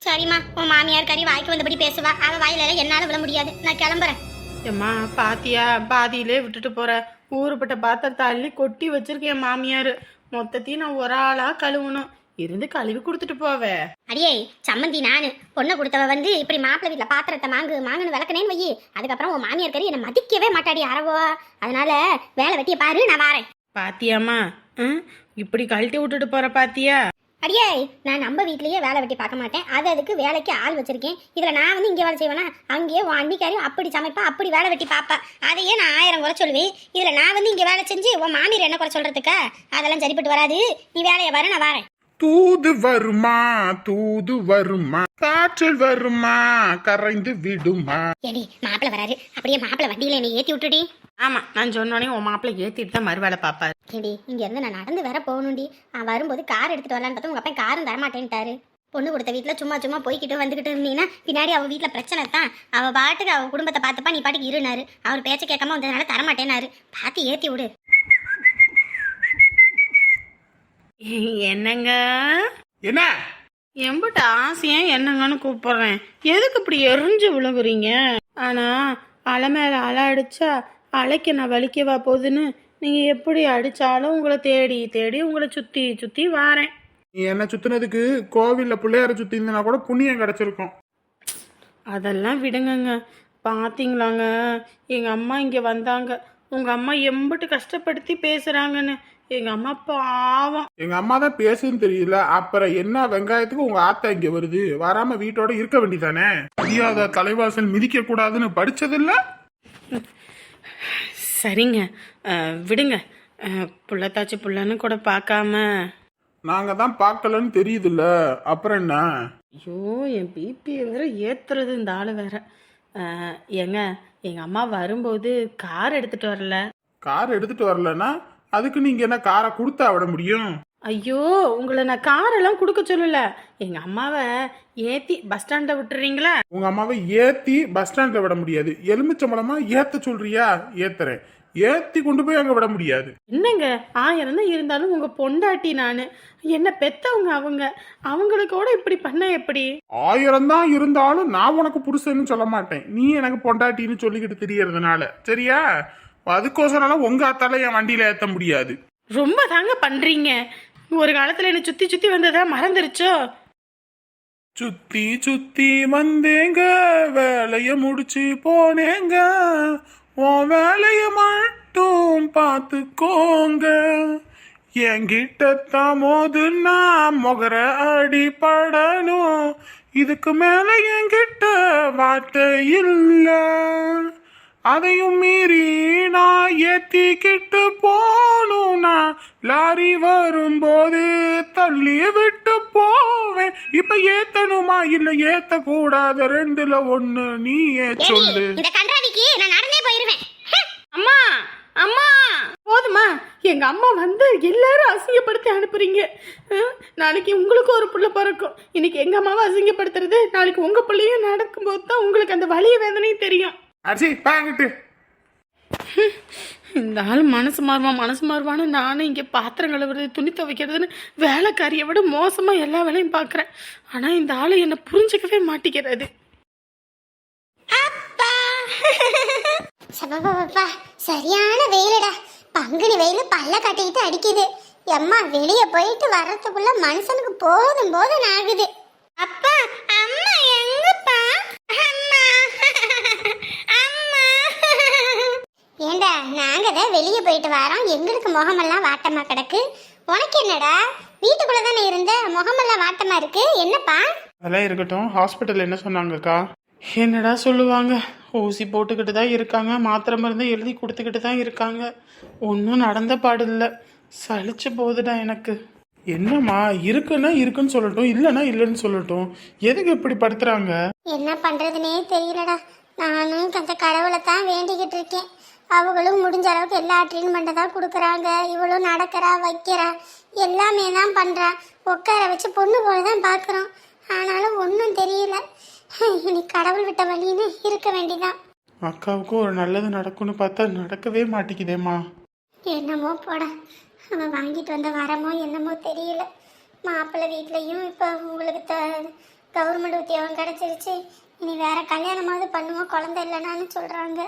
சரிம்மா, உன் மாமியார் கறி வாய்க்கு வந்தபடி பேசுவா. அவ வாயில என்னால விட முடியாது. நான் கிளம்புறேன். ஏம்மா பாத்தியா, பாதியிலே விட்டுட்டு போற. ஊருப்பட்ட பாத்திரத்தை அள்ளி கொட்டி வச்சிருக்கேன் மாமியார். மொத்தத்தையும் நான் ஒரு ஆளா கழுவணும். இருந்து கழுவி கொடுத்துட்டு போவே. அடியே சம்மந்தி, நானு பொண்ணை கொடுத்தவ வந்து இப்படி மாப்பிள்ளை வீட்டுல பாத்திரத்தை மாங்குன்னு விளக்கனேன்னு வையி, அதுக்கப்புறம் உன் மாமியார் கறி என்னை மதிக்கவே மாட்டாடி அறவோ. அதனால வேலை வெட்டிய பாரு, நான் வாரேன். பாத்தியாம்மா, இப்படி கழட்டி விட்டுட்டு போற பாத்தியா? அடியே, நான் நம்ம வீட்லயே வேலை வெட்டி பார்க்க மாட்டேன். அதுக்கு வேலைக்கு ஆள் வச்சிருக்கேன். இதுல நான் வந்து இங்கே வேலை செய்வேனா? அங்கேயே உன் அன்னிக்காரையும் அப்படி சமைப்பா, அப்படி வேலை வெட்டி பாப்பா. அதையே நான் 1000 குறை சொல்லுவேன். இதுல நான் வந்து இங்கே வேலை செஞ்சு உன் மாமியார் என்ன குறை சொல்றதுக்கா? அதெல்லாம் சரிப்பட்டு வராது. நீ வேலையை பாரு, நான் வாரேன். தூது வருமா, தூது வருமா, காற்றில் வருமா, கரைந்து விடுமா. ஏடி, மாப்பிள்ள வராரு. அப்படியே மாப்பிள்ள வண்டியில என்னை ஏத்தி விட்டுடி. ஆமா, நான் சொன்னோடனே உன் மாப்பிள்ளை ஏத்திட்டு தான் மறுவேலை பாப்பாரு. ஏடி, இங்க இருந்து நான் நடந்து வேற போகணும்டி. வரும்போது கார் எடுத்துட்டு வரலான்னு பார்த்தா உங்க அப்பா காரும் தரமாட்டேன்ட்டாரு. பொண்ணு கொடுத்த வீட்டுல சும்மா போய்கிட்டு வந்துகிட்டு இருந்தீங்கன்னா பின்னாடி அவ வீட்டுல பிரச்சனை தான். அவ பாட்டுக்கு அவ குடும்பத்தை பார்த்துப்பா, நீ பாட்டுக்கு இருனாரு. அவர் பேச்ச கேட்காம வந்ததுனால தரமாட்டேனாரு. பார்த்து ஏத்தி விடு. என்னங்க? என்ன எம்பிட்ட ஆசையா என்னங்கன்னு கூப்பிடுறேன். எதுக்கு இப்படி எரிஞ்சு விழுகுறீங்க? ஆனா அலை மேல அலை அடிச்சா அலைக்கு நான் வலிக்கவா போகுதுன்னு நீங்க எப்படி அடிச்சாலும் உங்களை தேடி தேடி உங்களை சுத்தி சுத்தி வாரேன். நீ என்ன சுத்தினதுக்கு கோவில்ல பிள்ளையார சுத்தி இருந்தனா கூட புண்ணியம் கிடைச்சிருக்கும். அதெல்லாம் விடுங்கங்க. பாத்தீங்களாங்க, எங்க அம்மா இங்க வந்தாங்க. உங்க அம்மா எம்பிட்டு கஷ்டப்படுத்தி பேசுறாங்கன்னு. எங்க அம்மா பாவம். எங்க அம்மா தான் பேசுன்னு தெரியல, அப்புறம் என்ன வெங்காயத்துக்கு உங்க ஆத்தா இங்க வருது? வராம வீட்டோட இருக்க வேண்டியதானே? மரியாதை தலைவாசல் மிதிக்க கூடாதுன்னு படிச்சதில்ல? சரிங்க, விடுங்க. புள்ளத்தாச்சி புள்ளன்னு கூட பார்க்காம. நாங்க தான் பார்க்கலன்னு தெரியுதுல்ல, அப்புறம் என்ன? ஐயோ, என் பிபியை வேற ஏத்துறது இந்த ஆளு வேற. ஏங்க, எங்க அம்மா வரும்போது கார் எடுத்துட்டு வரல. கார் எடுத்துட்டு வரலன்னா அதுக்கு நீங்க என்ன காரை கொடுத்தா விட முடியும்? ஐயோ, உங்களை நான் காரெல்லாம் கொடுக்க சொல்லல. எங்க அம்மாவை ஏத்தி பஸ் ஸ்டாண்ட்ல விட்டுறீங்களா? உங்க அம்மாவை ஏத்தி பஸ் ஸ்டாண்ட்ல விட முடியாது. எலுமிச்சம்பளமா ஏத்த சொல்றியா? ஏத்துறேன். ஏத்தி கொண்டு போய் அங்க விட முடியாது. என்னங்க, 1000 தான் இருந்தாலும் உங்க பொண்டாட்டி நானு. என்ன பெத்தவங்க அவங்க. அவங்களுக்கு கூட இப்படி பண்ண எப்படி? 1000 தான் இருந்தாலும் நான் உனக்கு புருஷன்னு சொல்ல மாட்டேன். நீ எனக்கு பொண்டாட்டின்னு சொல்லிக்கிட்டு தெரியறதுனால, சரியா? அதுக்கோசரம் உங்க அத்தால என் வண்டியில ஏத்த முடியாது. ரொம்ப தாங்க பண்றீங்க. ஒரு காலத்துல என்ன சுத்தி சுத்தி வந்ததா மறந்துருச்சோ? சுத்தி சுத்தி வந்தேங்க, வேலைய முடிச்சு போனேங்க, உன் வேலைய மட்டும் பார்த்துக்கோங்க. என்கிட்டத்தான் மோதுன்னா முகர அடிப்படணும். இதுக்கு மேல என்கிட்ட வார்த்தை இல்ல. அதையும் மீறி நான் ஏத்திக்கிட்டு போனும்னா லாரி வரும்போது தள்ளி விட்டு போவேன். இப்ப ஏத்தணுமா இல்ல ஏத்த கூடாத? ரெண்டுல ஒண்ணு நீயே சொல்லு. இந்த கன்றாவிக்கு நான் நடந்தே போயிருவேன். அம்மா, அம்மா, போதுமா? எங்க அம்மா வந்து எல்லாரும் அசிங்கப்படுத்தி அனுப்புறீங்க. நாளைக்கு உங்களுக்கு ஒரு புள்ள பிறக்கும். இன்னைக்கு எங்க அம்மாவை அசிங்கப்படுத்துறது, நாளைக்கு உங்க பிள்ளையும் நடக்கும்போது தான் உங்களுக்கு அந்த வலிய வேதனையும் தெரியும். அரிசி பாங்கிட்டு. இந்த ஆள் மனசு மாறுவான்னு நானும் இங்கே பாத்திரம் கழுவுறது, துணி துவைக்கிறதுன்னு வேலைக்காரியை விட மோசமா எல்லா வேலையும் பார்க்குறேன். ஆனா இந்த ஆளு என்ன புரிஞ்சுக்கவே மாட்டேங்கிறது. சரியான வெயிலடா. பங்குனி வெயில் பல்ல கட்டிக்கிட்டு அடிக்குது. எம்மா, வெளியே போயிட்டு வர்றதுக்குள்ள மனுஷனுக்கு போதும் போதும் ஆகுது. அப்பா, அம்மா எங்கப்பா? அம்மா, அம்மா. ஏண்டா, நாங்க தான் வெளியே போயிட்டு வரோம். எங்களுக்கு முகமெல்லாம் வாட்டமா கிடக்கு. உனக்கு என்னடா? வீட்டுக்குள்ள தானே இருந்த, முகமெல்லாம் வாட்டமா இருக்கு. என்னப்பா? அதெல்லாம் இருக்கட்டும். ஹாஸ்பிட்டல் என்ன சொன்னாங்கக்கா? என்னடா சொல்லுவாங்க, ஊசி போட்டுக்கிட்டு தான் இருக்காங்க, மாத்திரை மருந்து எழுதி கொடுத்துக்கிட்டு தான் இருக்காங்க. ஒன்றும் நடந்த பாடு இல்லை. சலிச்சு போகுதுடா எனக்கு. என்னம்மா, இருக்குன்னா இருக்குன்னு சொல்லட்டும், இல்லைன்னா இல்லைன்னு சொல்லட்டும். எதுக்கு இப்படி படுத்துறாங்க? என்ன பண்றதுனே தெரியலடா. நானும் அந்த கடவுளை தான் வேண்டிக்கிட்டு இருக்கேன். அவங்களும் முடிஞ்ச அளவுக்கு எல்லா ட்ரீட்மெண்ட்டை தான் கொடுக்குறாங்க. இவளும் நடக்கிறா, வைக்கிறா, எல்லாமே தான் பண்ணுறா. உட்கார வச்சு பொண்ணு போல தான் பார்க்குறோம். ஆனாலும் ஒன்றும் தெரியல. இனி கடவுள் விட்ட வழின்னு இருக்க வேண்டிதான். அக்காவுக்கும் ஒரு நல்லது நடக்கும்னு பார்த்தா நடக்கவே மாட்டேங்குதேம்மா. என்னமோ போட, அவன் வாங்கிட்டு வந்த வரமோ என்னமோ தெரியல. மாப்பிள்ளை வீட்லேயும் இப்போ உங்களுக்கு கவர்மெண்ட் உத்தியோகம் கிடைச்சிருச்சு, இனி வேற கல்யாணமாவது பண்ணுவோம், குழந்தை இல்லைனான்னு சொல்றாங்க.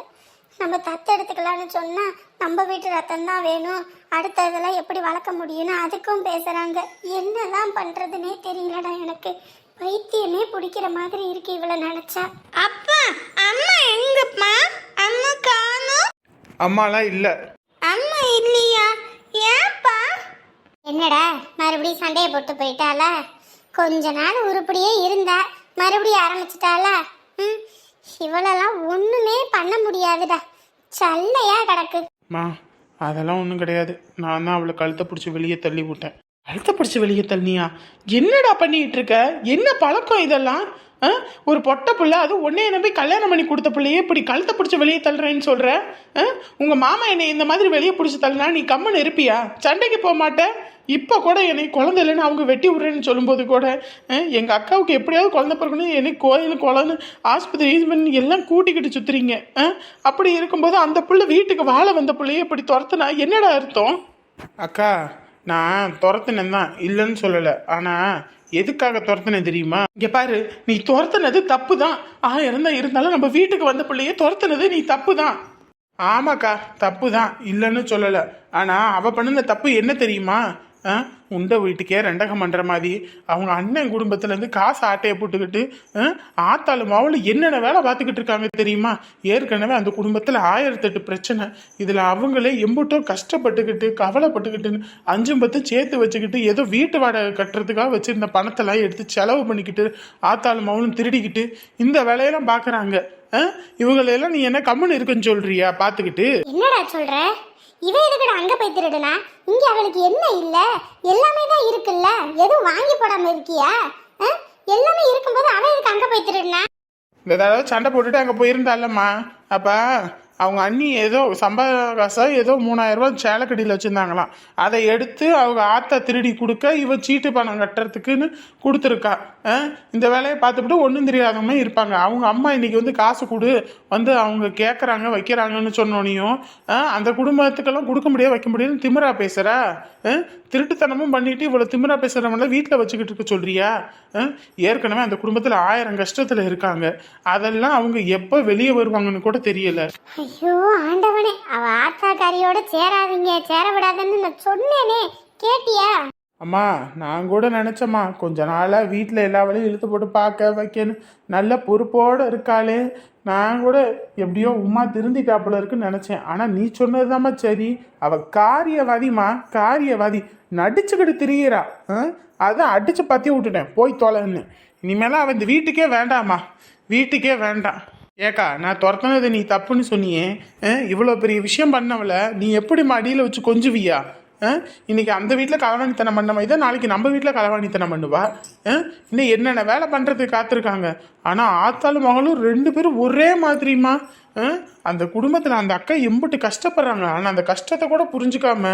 நம்ம தத்து எடுத்துக்கலாம்னு சொன்னா நம்ம வீட்டு ரத்தம் தான் வேணும், அடுத்த இதெல்லாம் எப்படி வளர்க்க முடியும்னு அதுக்கும் பேசுறாங்க. என்னதான் பண்றதுன்னே தெரியலடா எனக்கு. பைத்தியமே பிடிக்கிற மாதிரி இருக்கு இவளை நினைச்சா. அப்பா அம்மா எங்கப்பா? அம்மா காணோம். அம்மாலாம் இல்ல. அம்மா இல்லையா? ஏப்பா? என்னடா மறுபடியும் சண்டையை போட்டு போயிட்டாளா? கொஞ்ச நாள் உருப்படியே இருந்தா மறுபடியும் ஆரம்பிச்சிட்டாளா? இவளெல்லாம் ஒண்ணுமே பண்ண முடியாதுடா, சல்லையா கிடக்கு. மா அதெல்லாம் ஒன்றும் கிடையாது. நான் தான் அவளை கழுத்தை பிடிச்சி வெளியே தள்ளி விட்டேன். கழுத்தை பிடிச்சி வெளியே தள்ளினியா? என்னடா பண்ணிட்டு இருக்க? என்ன பழக்கம் இதெல்லாம்? ஒரு பொட்டை பிள்ளை, அது உன்னைய நம்பி கல்யாணம் பண்ணி கொடுத்த பிள்ளையே இப்படி கழுத்தை பிடிச்சி வெளியே தள்ளுறேன்னு சொல்ற? உங்க மாமா என்னை இந்த மாதிரி வெளியே பிடிச்சி தள்ளினா நீ கம்மன் இருப்பியா? சண்டைக்கு போக மாட்டேன். இப்போ கூட என்னை குழந்தை இல்லைன்னு அவங்க வெட்டி விடுறேன்னு சொல்லும்போது கூட எங்கள் அக்காவுக்கு எப்படியாவது குழந்தை பிறக்கணும், என்னை கோயில் குழந்தை ஆஸ்பத்திரி பண்ணி எல்லாம் கூட்டிக்கிட்டு சுற்றுறீங்க. அப்படி இருக்கும்போது அந்த பிள்ளை வீட்டுக்கு வாழ வந்த பிள்ளையே இப்படி துரத்துனா என்னடா அர்த்தம்? அக்கா நான் துரத்துனேன் தான், இல்லைன்னு சொல்லலை. ஆனால் எதுக்காக துரத்துனேன் தெரியுமா? இங்கே பாரு, நீ துரத்துனது தப்பு தான். இருந்தாலும் நம்ம வீட்டுக்கு வந்த பிள்ளையே துரத்துனது நீ தப்பு தான். ஆமாக்கா தப்பு தான், இல்லைன்னு சொல்லலை. ஆனால் அவள் பண்ணின தப்பு என்ன தெரியுமா? உண்ட வீட்டுக்கே ரெண்டகம் பண்ணுற மாதிரி அவங்க அண்ணன் குடும்பத்துலேருந்து காசு ஆட்டையை போட்டுக்கிட்டு ஆத்தாலும் மாவில் என்னென்ன வேலை பார்த்துக்கிட்டு இருக்காங்க தெரியுமா? ஏற்கனவே அந்த குடும்பத்தில் 1008 பிரச்சனை. இதில் அவங்களே எம்புட்டோ கஷ்டப்பட்டுக்கிட்டு கவலைப்பட்டுக்கிட்டு 5-10 சேர்த்து வச்சுக்கிட்டு ஏதோ வீட்டு வாடகை கட்டுறதுக்காக வச்சுருந்த பணத்தெல்லாம் எடுத்து செலவு பண்ணிக்கிட்டு ஆத்தாலும் மாவளும் திருடிக்கிட்டு இந்த வேலையெல்லாம் பார்க்குறாங்க. இவங்களெல்லாம் நீ என்ன கம்முன்னு இருக்குன்னு சொல்றியா? பார்த்துக்கிட்டு என்னடா சொல்ற? இவ எதுக்குடா அங்க போய் திருடுனா? இங்க அவளுக்கு என்ன இல்ல? எல்லாமே தான் இருக்குல்ல, எதுவும் வாங்கி போடாம இருக்கியா? எல்லாமே இருக்கும்போது அவ எதுக்கு அங்க போய் திருடுனா? இந்த தடவை சண்டை போட்டுட்டு அங்கே போயிருந்தாலம்மா. அப்போ அவங்க அண்ணி ஏதோ சம்பள காசா ஏதோ 3000 ரூபா சேலக்கடியில் வச்சுருந்தாங்களாம். அதை எடுத்து அவங்க ஆத்தா திருடி கொடுக்க இவ சீட்டு பணம் கட்டுறதுக்குன்னு கொடுத்துருக்கா. இந்த வேலையை பார்த்துக்கிட்டு ஒன்றும் தெரியாதவங்க இருப்பாங்க. அவங்க அம்மா இன்னைக்கு வந்து காசு கொடு வந்து அவங்க கேட்குறாங்க வைக்கிறாங்கன்னு சொன்னோனையும் அந்த குடும்பத்துக்கெல்லாம் கொடுக்க முடியாது வைக்க முடியாதுன்னு திமிரா பேசுகிறா. திருட்டுத்தனமும் பண்ணிட்டு இவ்வளோ திமிரா பேசுகிறவங்கள வீட்டில் வச்சுக்கிட்டு இருக்க சொல்றியா? ஏற்கனவே அந்த குடும்பத்தில் 1000 கஷ்டத்தில் இருக்காங்க. அதெல்லாம் அவங்க எப்போ வெளியே வருவாங்கன்னு கூட தெரியல. ஐயோ ஆண்டவனே, அவ ஆத்தாக்காரியோட சேராதீங்க, சேர விடாதன்னு நான் சொன்னேனே, கேட்டியா? அம்மா நான் கூட நினச்சம்மா கொஞ்ச நாளாக வீட்டில் எல்லா வேலையும் இழுத்து போட்டு பார்க்க வைக்கணும், நல்ல பொறுப்போடு இருக்காளே, நான் கூட எப்படியோ உமா திருந்திட்டாப்புல இருக்குன்னு நினச்சேன். ஆனால் நீ சொன்னதுதாம்மா சரி. அவள் காரியவாதிம்மா, காரியவாதி. நடிச்சுக்கிட்டு திரியிறா. அதான் அடித்து பற்றி விட்டுட்டேன், போய் தொலைன்னு. இனிமேலாம் அவன் இந்த வீட்டுக்கே வேண்டாம்மா, வீட்டுக்கே வேண்டாம். ஏக்கா நான் துரத்துனது நீ தப்புன்னு சொன்னியே, இவ்வளோ பெரிய விஷயம் பண்ணவளை நீ எப்படி மடியில் வச்சு கொஞ்சுவியா? இன்னைக்கு அந்த வீட்டில் களவாணித்தனம் பண்ண மாதிரி தான் நாளைக்கு நம்ம வீட்டில் களவாணித்தனம் பண்ணுவா. இன்னும் என்னென்ன வேலை பண்ணுறதுக்கு காத்திருக்காங்க. ஆனால் ஆத்தாலும் மகளும் 2 பேரும் ஒரே மாதிரிமா. அந்த குடும்பத்தில் அந்த அக்கா எம்பிட்டு கஷ்டப்படுறாங்க. ஆனால் அந்த கஷ்டத்தை கூட புரிஞ்சுக்காம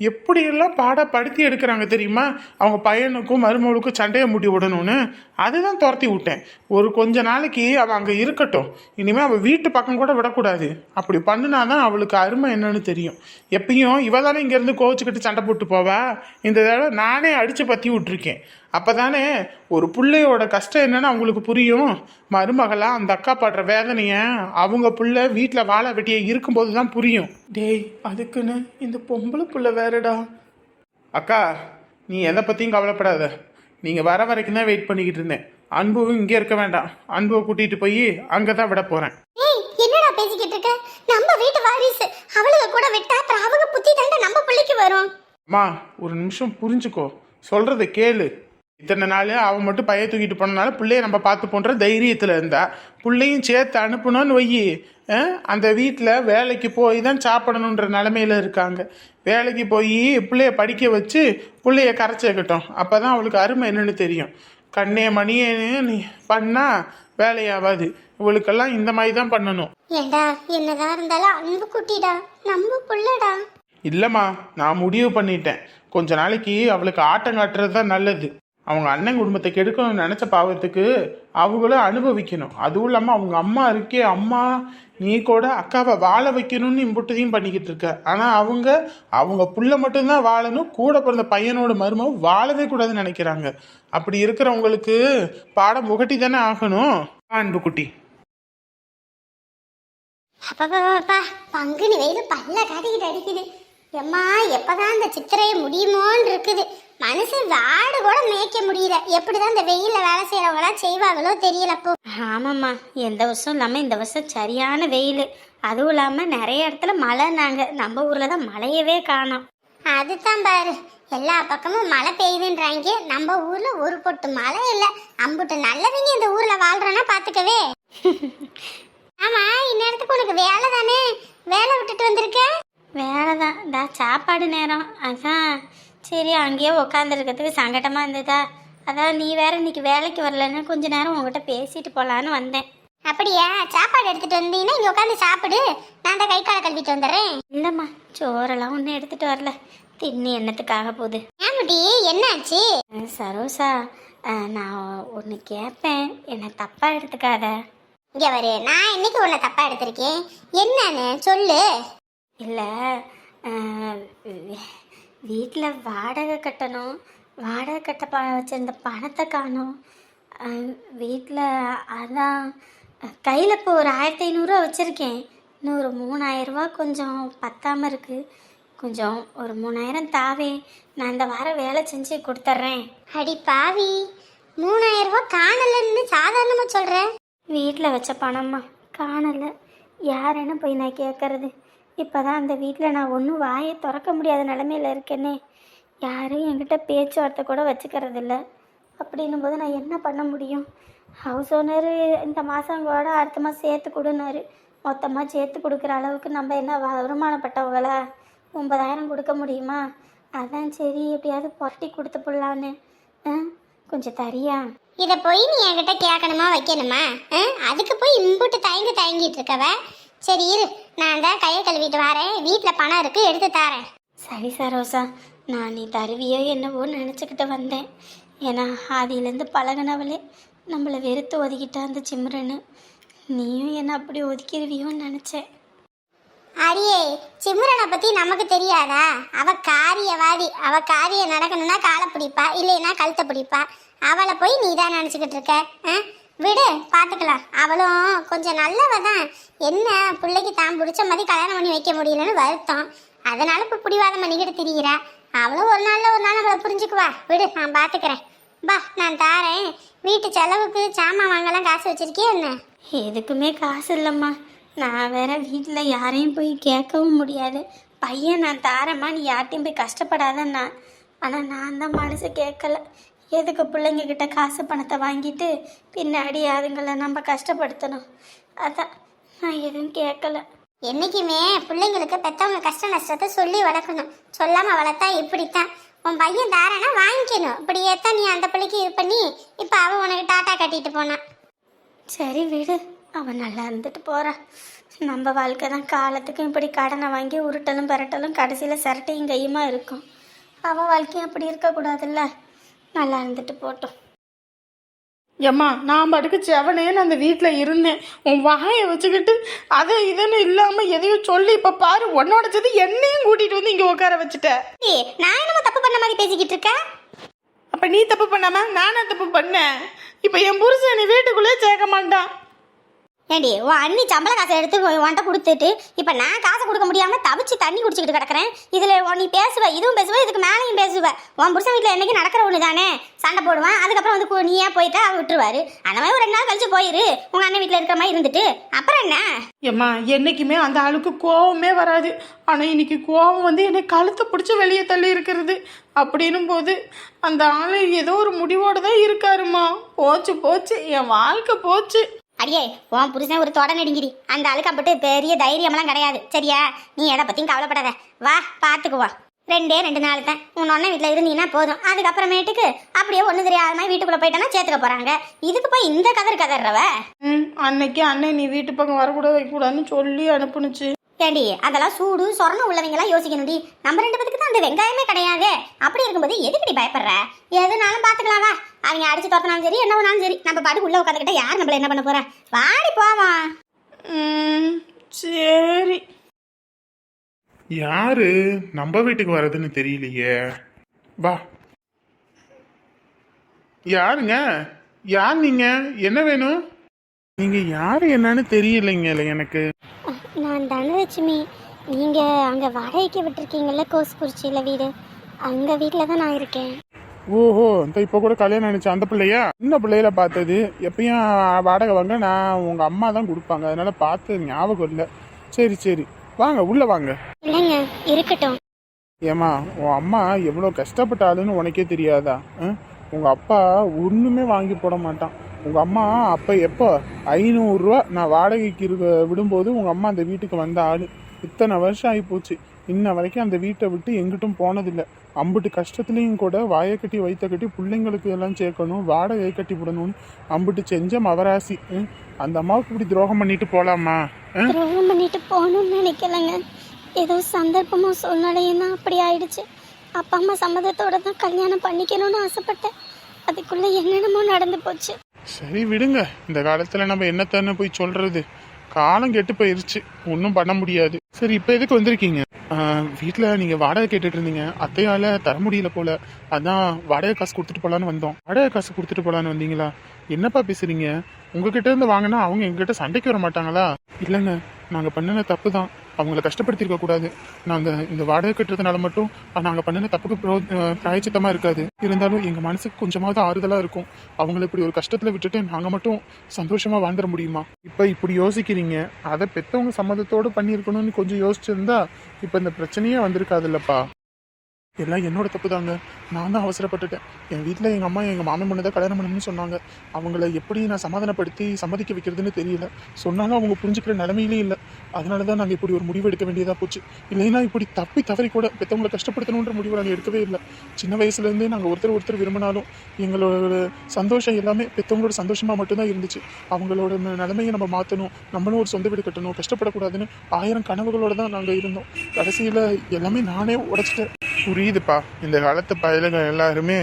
எப்படியெல்லாம் பாடப்படுத்தி எடுக்கிறாங்க தெரியுமா? அவங்க பையனுக்கும் மருமகளுக்கும் சண்டையை மூட்டி விடணும்னு அதுதான் துரத்தி விட்டேன். ஒரு கொஞ்ச நாளைக்கு அவள் அங்கே இருக்கட்டும், இனிமேல் அவள் வீட்டு பக்கம் கூட விடக்கூடாது. அப்படி பண்ணினாதான் அவளுக்கு அருமை என்னன்னு தெரியும். எப்பயும் இவ தானே இங்கேருந்து கோவிச்சுக்கிட்டு சண்டை போட்டு போவா. இந்த தடவை நானே அடித்து பற்றி விட்டுருக்கேன். அப்போ தானே ஒரு பிள்ளையோட கஷ்டம் என்னன்னு அவங்களுக்கு புரியும். மருமகளா அந்த அக்கா படுற வேதனையை அவங்க பிள்ளை வீட்டில் வாழை வெட்டியை இருக்கும்போது தான் புரியும். டேய் அதுக்குன்னு இந்த பொம்பளை பிள்ளை வேறடா. அக்கா நீ எதை பற்றியும் கவலைப்படாத. நீங்கள் வர வரைக்கும் தான் வெயிட் பண்ணிக்கிட்டு இருந்தேன். அன்புவும் இங்கே இருக்க வேண்டாம், அன்புவை கூட்டிகிட்டு போய் அங்கே தான் விட போகிறேன். என்னடா பேசிக்கிட்டு இருக்க? நம்ம வீட்டு வாரிசு, அவளுக்கு கூட விட்டா அப்புறம் அவங்க புத்தி தாண்ட நம்ம பிள்ளைக்கு வரும். அம்மா ஒரு நிமிஷம் புரிஞ்சுக்கோ, சொல்கிறத கேளு. இத்தனை நாள் அவன் மட்டும் பைய தூக்கிட்டு போனனால பிள்ளைய நம்ம பார்த்து போன்ற தைரியத்தில் இருந்தா, பிள்ளையும் சேர்த்து அனுப்பணும்னு வையி அந்த வீட்டில் வேலைக்கு போய் தான் சாப்பிடணுன்ற நிலமையில இருக்காங்க. வேலைக்கு போய் பிள்ளைய படிக்க வச்சு பிள்ளைய கரைச்சேக்கட்டும், அப்போ தான் அவளுக்கு அருமை என்னன்னு தெரியும். கண்ணே மணியேன்னு நீ பண்ணால் வேலையாகாது. இவளுக்கெல்லாம் இந்த மாதிரி தான் பண்ணணும். ஏண்டா என்னதான் இருந்தாலும் அன்பு குட்டிடா, நம்ம புள்ளடா. இல்லைம்மா நான் முடிவு பண்ணிட்டேன். கொஞ்ச நாளைக்கு அவளுக்கு ஆட்டம் காட்டுறது தான் நல்லது. அவங்க அண்ணன் குடும்பத்தை கெடுக்கணும்னு நினைச்ச பாவத்துக்கு அவங்களும் அனுபவிக்கணும். அதுவும் இல்லாமல் அவங்க அம்மா இருக்கே, அம்மா நீ கூட அக்காவை வாழ வைக்கணும்னு இம்புட்டதையும் பண்ணிக்கிட்டு இருக்க. ஆனால் அவங்க புள்ள மட்டும்தான் வாழணும், கூட பிறந்த பையனோட மருமம் வாழவே கூடாதுன்னு நினைக்கிறாங்க. அப்படி இருக்கிறவங்களுக்கு பாடம் புகட்டி தானே ஆகணும். அன்பு குட்டி, அப்பா பங்குனி வெயில் பல்ல காட்டிக்கிட்டு அடிக்குது. எம்மா எப்பதான் இந்த சித்திரையை முடியுமோன்னு இருக்குது. மனுஷன் வாடு கூட மேய்க்க முடியல. எப்படிதான் இந்த வெயில வேலை செய்யறவங்களாம் செய்வாங்களோ தெரியலப்போ. ஆமாம்மா, எந்த வருஷம் இல்லாமல் இந்த வருஷம் சரியான வெயில். அதுவும் இல்லாமல் நிறைய இடத்துல மழைனாங்க. நம்ம ஊரில் தான் மழையவே காணோம். அதுதான் பாரு, எல்லா பக்கமும் மழை பெய்யுதுன்றாங்க. நம்ம ஊர்ல ஒரு பொட்டு மழை இல்லை. அம்புட்டு நல்லவங்க இந்த ஊர்ல வாழ்றேன்னா பாத்துக்கவே. ஆமா, இந்நேரத்துக்கு உனக்கு வேலை தானே? வேலை விட்டுட்டு வந்திருக்க? வேலை தான், சாப்பாடு நேரம். அதான் சரி அங்கேயே உட்காந்துருக்கிறதுக்கு சங்கடமாக இருந்ததா. அதான் நீ வேற இன்னைக்கு வேலைக்கு வரலன்னு கொஞ்ச நேரம் உங்ககிட்ட பேசிட்டு போகலான்னு வந்தேன். அப்படியா? சாப்பாடு எடுத்துட்டு வந்தீங்கன்னா இங்க உட்காந்து சாப்பிடு. நான் தான் கை காலை கழுவிட்டு வந்துடுறேன். இல்லைம்மா, சோறெல்லாம் ஒன்றும் எடுத்துகிட்டு வரல. தின்னு என்னத்துக்காக போகுது. ஏமுடி, என்னாச்சு? சரோசா, நான் ஒன்று கேட்பேன், என்னை தப்பாக எடுத்துக்காத. இங்க வரு, நான் இன்னைக்கு உன்னை தப்பா எடுத்திருக்கேன். என்னன்னு சொல்லு. இல்லை, வீட்டில் வாடகை கட்டணும். வாடகை கட்ட வச்சுருந்த பணத்தை காணும். வீட்டில் அதான் கையில் இப்போ ஒரு 1500 வச்சுருக்கேன். இன்னும் ஒரு 3000 கொஞ்சம் பத்தாமல் இருக்குது. கொஞ்சம் ஒரு 3000 தாவே, நான் இந்த வாரம் வேலை செஞ்சு கொடுத்துட்றேன். அடி பாவி, 3000 ரூபாய் காணலன்னு சாதாரணமா சொல்றேன். வீட்டில் வச்ச பணம்மா காணலை. யாருன்னு போய் நான் கேட்கறது? இப்போ தான் அந்த வீட்டில் நான் ஒன்றும் வாயை திறக்க முடியாத நிலமையில இருக்கேனே. யாரும் என்கிட்ட பேச்சுவார்த்தை கூட வச்சுக்கிறது இல்லை. அப்படின்னும் போது நான் என்ன பண்ண முடியும்? ஹவுஸ் ஓனரு இந்த மாதம் கூட அடுத்த மாதம் சேர்த்து கொடுனாரு. மொத்தமாக சேர்த்து கொடுக்குற அளவுக்கு நம்ம என்ன வருமானப்பட்டவங்களா? 9000 கொடுக்க முடியுமா? அதான் சரி எப்படியாவது புரட்டி கொடுத்து போடலான்னு. கொஞ்சம் தரியா? இதை போய் நீ என்கிட்ட கேட்கணுமா வைக்கணுமா? அதுக்கு போய் இம்புட்டு தயங்கிட்டு இருக்கவ. சரி இரு, நான் தான் கையை கழுவிட்டு வரேன். வீட்டில் பணம் இருக்கு, எடுத்து தாரேன். சரி சரோசா, நான் நீ தருவியோ என்னவோ நினச்சிக்கிட்டு வந்தேன். ஏன்னா ஆதியிலேருந்து பழகினவளே நம்மளை வெறுத்து ஒதுக்கிட்டா அந்த சிம்ரன்னு. நீயும் என்ன அப்படி ஒதுக்கிடுவியோன்னு நினச்சேன். அரியே, சிம்ரனை பற்றி நமக்கு தெரியாதா? அவ காரியவாதி. அவ காரியம் நடக்கணும்னா காலை பிடிப்பா, இல்லைன்னா கழுத்தை பிடிப்பா. அவளை போய் நீ தான் நினச்சிக்கிட்டு இருக்க. விடு, பார்த்துக்கலாம். அவளும் கொஞ்சம் நல்லவ தான். என்ன பிள்ளைக்கு தான் பிடிச்ச மாதிரி கல்யாணம் பண்ணி வைக்க முடியலன்னு வருத்தம். அதனால இப்போ பிடிவாதம் பண்ணிக்கிட்டு திரிகிறா. அவளும் ஒரு நாள் அவளை புரிஞ்சுக்குவா. விடு, நான் பார்த்துக்கிறேன். பா, நான் தாரேன். வீட்டு செலவுக்கு சாமான் வாங்கலாம் காசு வச்சிருக்கியா என்ன? எதுக்குமே காசு இல்லைம்மா. நான் வேற வீட்டில் யாரையும் போய் கேட்கவும் முடியாது. பையன் நான் தாரேம்மா, நீ யார்ட்டையும் போய் கஷ்டப்படாதன்னா. ஆனால் நான் தான் மனசு கேட்கல. எதுக்கு பிள்ளைங்கக்கிட்ட காசு பணத்தை வாங்கிட்டு பின்னாடி அதுங்களை நம்ம கஷ்டப்படுத்தணும்? அதான் நான் எதுவும் கேட்கல. என்றைக்குமே பிள்ளைங்களுக்கு பெற்றவங்க கஷ்ட நஷ்டத்தை சொல்லி வளர்க்கணும். சொல்லாமல் வளர்த்தா இப்படித்தான். உன் பையன் தாரேன்னா வாங்கிக்கணும். இப்படியே தான் நீ அந்த பிள்ளைக்கு இது பண்ணி இப்போ அவன் உனக்கு டாட்டா கட்டிட்டு போனான். சரி விடு, அவன் நல்லா இருந்துட்டு போகிறான். நம்ம வாழ்க்கை தான் காலத்துக்கும் இப்படி கடனை வாங்கி உருட்டலும் பரட்டலும் கடைசியில் சரட்டையும் கையுமா இருக்கும். அவன் வாழ்க்கையும் அப்படி இருக்கக்கூடாதுல்ல. நல்லா இருந்துட்டு போட்டோம். ஏம்மா, நான் பாட்டுக்கு செவனேன்னு அந்த வீட்டில் இருந்தேன். உன் வாயை வச்சுக்கிட்டு அதை இதுன்னு இல்லாமல் எதையும் சொல்லி இப்போ பாரு, உன்னோட சேர்த்து என்னையும் கூட்டிகிட்டு வந்து இங்கே உட்கார வச்சுட்ட. நான் என்னமோ தப்பு பண்ண மாதிரி பேசிக்கிட்டு இருக்கேன். அப்போ நீ தப்பு பண்ணாம நானா தப்பு பண்ணேன்? இப்போ என் புருஷன் நீ வீட்டுக்குள்ளே சேர்க்க மாட்டான். ஏண்டி, உன் அண்ணி சம்பள காசை எடுத்து உன்ட்ட கொடுத்துட்டு இப்போ நான் காசை கொடுக்க முடியாமல் தவிச்சு தண்ணி குடிச்சிக்கிட்டு கிடக்கிறேன். இதில் நீ பேசுவ, இதுவும் பேசுவ, இதுக்கு மேலேயும் பேசுவ. உன் புருஷன் வீட்டில் என்னைக்கு நடக்கிற ஒன்று தானே, சண்டை போடுவான். அதுக்கப்புறம் வந்து நீ ஏன் போயிட்டா அவ விட்டுருவாரு. அந்த மாதிரி ஒரு 2 நாள் கழிச்சு போயிரு, உங்கள் அண்ணன் வீட்டில் இருக்கிற மாதிரி இருந்துட்டு. அப்புறம் என்ன? ஏம்மா, என்னைக்குமே அந்த ஆளுக்கு கோவமே வராது. ஆனால் இன்னைக்கு கோவம் வந்து என்னை கழுத்தை பிடிச்சி வெளியே தள்ளி இருக்கிறது. அப்படின்னும் போது அந்த ஆள் ஏதோ ஒரு முடிவோடு தான் இருக்காருமா. போச்சு போச்சு, என் வாழ்க்கை போச்சு. அடியே, உன் புருஷன் ஒரு தொட நெடுங்கிடி. அந்த ஆளுக்கு அப்பட்டு பெரிய தைரியமெல்லாம் கிடையாது. சரியா? நீ எதை பற்றியும் கவலைப்படாத. வா, பார்த்துக்குவா. 2 நாள் தான் உன் அண்ணன் வீட்டில் இருந்தீங்கன்னா போதும். அதுக்கப்புறமேட்டுக்கு அப்படியே ஒன்று தெரியாத மாதிரி வீட்டுக்குள்ளே போயிட்டோன்னா சேர்த்துக்க போகிறாங்க. இதுக்கு போய் இந்த கதறவ. அன்னைக்கு அண்ணன் நீ வீட்டு பக்கம் வரக்கூடாது வைக்கக்கூடாதுன்னு சொல்லி அனுப்புனுச்சு. ஏண்டி அதெல்லாம் சூடு சொரண உள்ளவங்களாம் யோசிக்கணும்டி. நம்ம 2 பேத்துக்கு தான் அந்த வெங்காயமே கிடையாது. அப்படி இருக்கும்போது எதுக்குடி பயப்படுற? எதுனாலும் பாத்துக்கலாம் வா. அவங்க அடிச்சு தோத்தினாலும் சரி என்ன வேணாலும் சரி நம்ம பாட்டுக்கு உள்ள உட்காந்துக்கிட்ட யார் நம்மள என்ன பண்ண போறா? வாடி போவான். சரி. யாரு நம்ம வீட்டுக்கு வர்றதுன்னு தெரியலையே. வா. யாருங்க? யார் நீங்க? என்ன வேணும்? நீங்க யாரு என்னன்னு தெரியலைங்க எனக்கு. நான் தனலட்சுமி. நீங்கள் அங்கே வாடகைக்கு விட்டுருக்கீங்கல்ல கோஸ்குறிச்சியில் வீடு, அந்த வீட்டில் தான் நான் இருக்கேன். ஓஹோ, இந்த இப்போ கூட கல்யாணம் ஆனிச்சு அந்த பிள்ளையா? சின்ன பிள்ளையில பார்த்தது. எப்பயும் வாடகை வாங்க நான் உங்க அம்மா தான் கொடுப்பாங்க, அதனால பார்த்து ஞாபகம் இல்லை. சரி சரி, வாங்க உள்ள வாங்க. இல்லைங்க, இருக்கட்டும். ஏமா, உன் அம்மா எவ்வளோ கஷ்டப்பட்டாளுன்னு உனக்கே தெரியாதா? உங்க அப்பா ஒன்றுமே வாங்கி போட மாட்டான். உங்க அம்மா அப்போ எப்போ 500 ரூபா நான் வாடகைக்கு விடும்போது உங்க அம்மா அந்த வீட்டுக்கு வந்த ஆளு. இத்தனை வருஷம் ஆகிப்போச்சு, இன்ன வரைக்கும் அந்த வீட்டை விட்டு எங்கிட்டும் போனதில்லை. அம்புட்டு கஷ்டத்துலேயும் கூட வாயை கட்டி வயிற்ற கட்டி பிள்ளைங்களுக்கு எல்லாம் சேர்க்கணும், வாடகை கட்டி விடணும்னு அம்புட்டு செஞ்ச மவராசி. அந்த அம்மாவுக்கு இப்படி துரோகம் பண்ணிட்டு போகலாமா? துரோகம் பண்ணிட்டு போகணும்னு நினைக்கலங்க. ஏதோ சந்தர்ப்பமோ சூழ்நிலையும் தான் அப்படி ஆயிடுச்சு. அப்பா அம்மா சம்மதத்தோட தான் கல்யாணம் பண்ணிக்கணும்னு ஆசைப்பட்டேன். அதுக்குள்ள என்னென்னமோ நடந்து போச்சு. சரி விடுங்க, இந்த காலத்துல நம்ம என்னத்தானே போய் சொல்றது? காலம் கெட்டு போயிருச்சு, ஒன்றும் பண்ண முடியாது. சரி, இப்போ எதுக்கு வந்திருக்கீங்க? வீட்டில் நீங்கள் வாடகை கேட்டுட்டு இருந்தீங்க, அத்தையால தர முடியல போல, அதான் வாடகை காசு கொடுத்துட்டு போலான்னு வந்தோம். வாடகை காசு கொடுத்துட்டு போலான்னு வந்தீங்களா? என்னப்பா பேசுறீங்க? உங்ககிட்ட இருந்து வாங்கினா அவங்க எங்ககிட்ட சண்டைக்கு வர மாட்டாங்களா? இல்லைங்க, நாங்கள் பண்ணின தப்பு தான், அவங்கள கஷ்டப்படுத்திருக்க கூடாது. நாங்கள் இந்த வாடகை கட்டுறதுனால மட்டும் நாங்கள் பண்ணின தப்புக்கு பிராயச்சித்தமாக இருக்காது. இருந்தாலும் எங்கள் மனசுக்கு கொஞ்சமாவது ஆறுதலாக இருக்கும். அவங்கள இப்படி ஒரு கஷ்டத்தில் விட்டுட்டு நாங்கள் மட்டும் சந்தோஷமாக வாழ்ந்துட முடியுமா? இப்போ இப்படி யோசிக்கிறீங்க, அதை பெற்றவங்க சம்மதத்தோடு பண்ணியிருக்கணும்னு கொஞ்சம் யோசிச்சிருந்தா இப்போ இந்த பிரச்சனையே வந்திருக்காதுல்லப்பா. எல்லாம் என்னோட தப்பு தாங்க, நான் தான் அவசரப்பட்டுட்டேன். என் வீட்டில் எங்கள் அம்மா எங்கள் மாமன் பொண்ணு தான் கல்யாணம் பண்ணணும்னு சொன்னாங்க. அவங்கள எப்படி நான் சமாதானப்படுத்தி சம்மதிக்க வைக்கிறதுன்னு தெரியல. சொன்னாலும் அவங்க புரிஞ்சுக்கிற நிலைமையிலே இல்லை. அதனால தான் நாங்கள் இப்படி ஒரு முடிவு எடுக்க வேண்டியதாக போச்சு. இல்லைன்னா இப்படி தப்பி தவறி கூட பெற்றவங்களை கஷ்டப்படுத்தணுன்ற முடிவு நாங்கள் எடுக்கவே இல்லை. சின்ன வயசுலேருந்தே நாங்கள் ஒருத்தர் விரும்பினாலும் எங்களோட சந்தோஷம் எல்லாமே பெற்றவங்களோட சந்தோஷமாக மட்டும்தான் இருந்துச்சு. அவங்களோட நிலைமையை நம்ம மாற்றணும், நம்மளும் ஒரு சொந்த வீடு கட்டணும், கஷ்டப்படக்கூடாதுன்னு 1000 கனவுகளோட தான் நாங்கள் இருந்தோம். கடைசியில் எல்லாமே நானே உடைச்சிட்டேன். புரியுதுப்பா, இந்த காலத்து பயலுங்க எல்லாருமே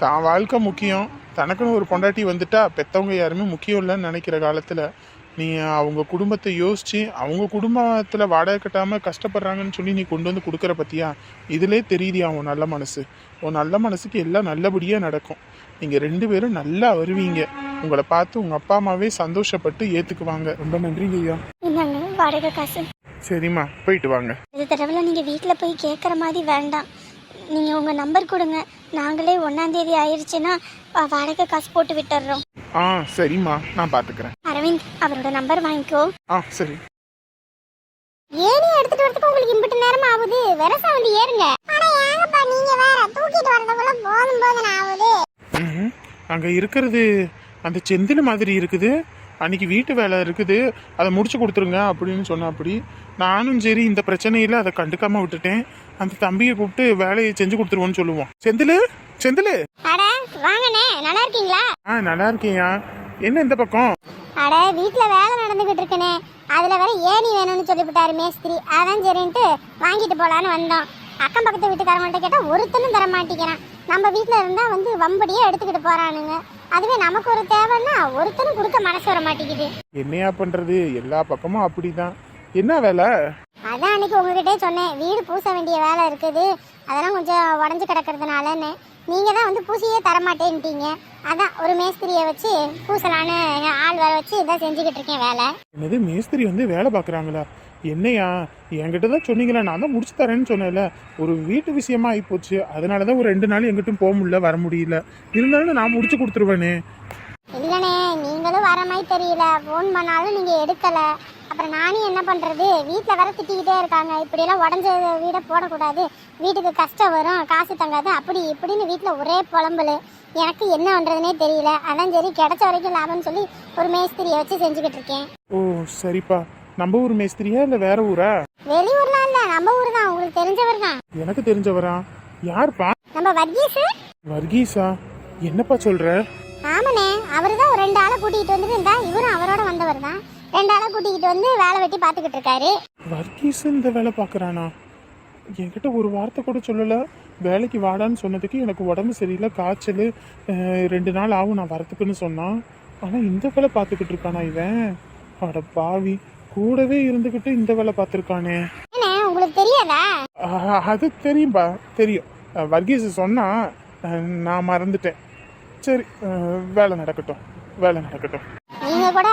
தான் வாழ்க்கை முக்கியம், தனக்குன்னு ஒரு பொண்டாட்டி வந்துட்டா பெற்றவங்க யாருமே முக்கியம் இல்லைன்னு நினைக்கிற காலத்தில் நீ அவங்க குடும்பத்தை யோசித்து அவங்க குடும்பத்தில் வாடகை கட்டாமல் கஷ்டப்படுறாங்கன்னு சொல்லி நீ கொண்டு வந்து கொடுக்குற பற்றியா? இதிலே தெரியுதியா உன் நல்ல மனசு. உன் நல்ல மனசுக்கு எல்லாம் நல்லபடியாக நடக்கும். நீங்கள் 2 பேரும் நல்லா வருவீங்க. உங்களை பார்த்து உங்கள் அப்பா அம்மாவே சந்தோஷப்பட்டு ஏற்றுக்குவாங்க. ரொம்ப நன்றிங்க ஐயா. இந்தாங்க வாடகை காசு. சரிம்மா, போயிட்டு வாங்க. இது தடவை நீங்கள் வீட்டில் போய் கேட்குற மாதிரி வேண்டாம். நீங்கள் உங்கள் நம்பர் கொடுங்க, நாங்களே 1ஆம் தேதி ஆயிடுச்சுன்னா வாடகை காசு போட்டு விட்டுடுறோம். சரிம்மா, நான் பார்த்துக்கிறேன். அரவிந்த், அவரோட நம்பர் வாங்கிக்கோ. சரி. ஏனி எடுத்துட்டு வரதுக்கு உங்களுக்கு இம்பிட்டு நேரம் ஆகுது? வெரசா வந்து ஏறுங்க. அட ஏங்கப்பா நீங்க வேற தூக்கிட்டு வரதுக்குள்ள போதும் ஆகுது. அங்கே இருக்கிறது அந்த செந்தில் மாதிரி இருக்குது. அன்னைக்கு வீட்டு வேலை இருக்குது, அதை முடிச்சு கொடுத்துருங்க அப்படின்னு சொன்னா. அப்படி நானும் சரி இந்த பிரச்சனையில் அதை கண்டுக்காம விட்டுட்டேன். அந்த தம்பியை கூப்பிட்டு வேலையை செஞ்சு கொடுத்துருவோன்னு சொல்லுவோம். செந்தில் அட வாங்கண்ணே, நல்லா இருக்கீங்களா? நல்லா இருக்கேயா. என்ன இந்த பக்கம்? அட வீட்டுல வேலை நடந்துகிட்டு இருக்குனே, அதுல வேற ஏணி வேணும்னு சொல்லிவிட்டாரு மேஸ்திரி. அதான் சரின்ட்டு வாங்கிட்டு போலான்னு வந்தோம். அக்கம் பக்கத்து வீட்டுக்காரங்கள்ட்ட கேட்டா ஒருத்தனும் தர மாட்டேங்கிறான். நம்ம வீட்டுல இருந்தா வந்து வம்படியே எடுத்துக்கிட்டு போறானுங்க. அதுவே நமக்கு ஒரு தேவைன்னா ஒருத்தனும் கொடுக்க மனசு வர மாட்டேங்குது. என்னையா பண்றது, எல்லா பக்கமும் அப்படிதான். என்ன வேலை? அதான் அன்னைக்கு உங்ககிட்டே சொன்னேன், வீடு பூச வேண்டிய வேலை இருக்குது, அதெல்லாம் கொஞ்சம் உடஞ்சு கிடக்கிறதுனாலன்னு. நீங்க தான் வந்து பூசியே தரமாட்டேன்ட்டீங்க. அதான் ஒரு மேஸ்திரியை வச்சு பூசலான்னு ஆள் வர வச்சு இதான் செஞ்சுக்கிட்டு இருக்கேன் வேலை. என்னது, மேஸ்திரி வந்து வேலை பார்க்குறாங்களா? என்னையா, என்கிட்ட தான் சொன்னீங்களா, நான் தான் முடிச்சு தரேன்னு சொன்னேன்ல. ஒரு வீட்டு விஷயமா ஆகிப்போச்சு, அதனால தான் ஒரு 2 நாள் எங்கிட்டும் போக முடியல, வர முடியல. இருந்தாலும் நான் முடிச்சு கொடுத்துருவேனே. இல்லைண்ணே, நீங்களும் வர மாதிரி தெரியல, ஃபோன் பண்ணாலும் நீங்கள் எடுக்கலை. அப்புறம் நானும் என்ன பண்ணுறது? வீட்டில் வர திட்டிக்கிட்டே இருக்காங்க, இப்படியெல்லாம் உடஞ்ச வீடை போடக்கூடாது, வீட்டுக்கு கஷ்டம் வரும், காசு தங்காது, அப்படி இப்படின்னு வீட்டில் ஒரே புலம்பல். எனக்கு என்ன பண்ணுறதுனே தெரியல. அதான் சரி கிடைச்ச வரைக்கும் லாபம்னு சொல்லி ஒரு மேஸ்திரியை வச்சு செஞ்சுக்கிட்டு இருக்கேன். ஓ சரிப்பா. நம்ம ஊர் மேஸ்திரியா இல்லை வேற ஊரா? வெளியூர்லாம் இல்லை, நம்ம ஊர் தான். உங்களுக்கு தெரிஞ்சவர் தான். எனக்கு தெரிஞ்சவரா? யாருப்பா? நம்ம வர்கீஸ். வர்கீஸா? என்னப்பா சொல்ற? ஆமாண்ணே, அவரு தான் ஒரு 2 ஆளை கூட்டிகிட்டு வந்துட்டு இருந்தா, இவரும் அவரோட வந்தவர் தான். 2 ஆளை கூட்டிகிட்டு வந்து வேலை வெட்டி பார்த்துக்கிட்டு இருக்காரு. வர்க்கீஸ் இந்த வேலை பார்க்குறானா? என்கிட்ட ஒரு வார்த்தை கூட சொல்லலை. வேலைக்கு வாடான்னு சொன்னதுக்கு எனக்கு உடம்பு சரியில்லை, காய்ச்சல், 2 நாள் ஆகும் நான் வரத்துக்குன்னு சொன்னான். ஆனால் இந்த வேலை பார்த்துக்கிட்டு இருக்கானா இவன்? அட பாவி, கூடவே இருந்துக்கிட்டு இந்த வேலை பார்த்துருக்கானே. என்ன உங்களுக்கு தெரியாதா? அது தெரியும்பா, தெரியும். வர்கீஸ் சொன்னா, நான் மறந்துட்டேன். சரி, வேலை நடக்கட்டும், வேலை நடக்கட்டும். நீங்க கூட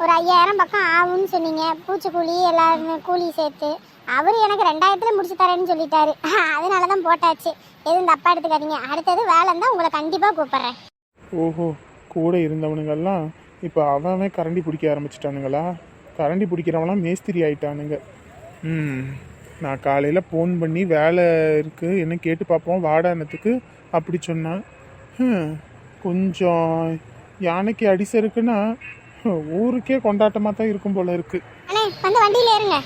ஒரு 5000 பக்கம் ஆகும்னு சொன்னீங்க, பூச்சிக்கூலி எல்லாருமே கூலி சேர்த்து. அவர் எனக்கு 2000த்துல முடிச்சு தரேன்னு சொல்லிட்டாரு. அதனால தான் போட்டாச்சு. எதுவும் தப்பா எடுத்துக்காதீங்க. அடுத்தது வேலை இருந்தால் உங்களை கண்டிப்பாக கூப்பிட்றேன். ஓஹோ, கூட இருந்தவனுங்கெல்லாம் இப்போ அவன் கரண்டி பிடிக்க ஆரம்பிச்சிட்டானுங்களா? கரண்டி பிடிக்கிறவங்களாம் மேஸ்திரி ஆயிட்டானுங்க. நான் காலையில் ஃபோன் பண்ணி வேலை இருக்குது என்ன கேட்டு பார்ப்போம் வாடானத்துக்கு அப்படி சொன்னான். கொஞ்சம் யானைக்கு அடிசருக்குன்னா ஊருக்கே கொண்டாட்டமாக தான் இருக்கும் போல இருக்குது. அண்ணே வந்து வண்டியில் ஏறுங்க.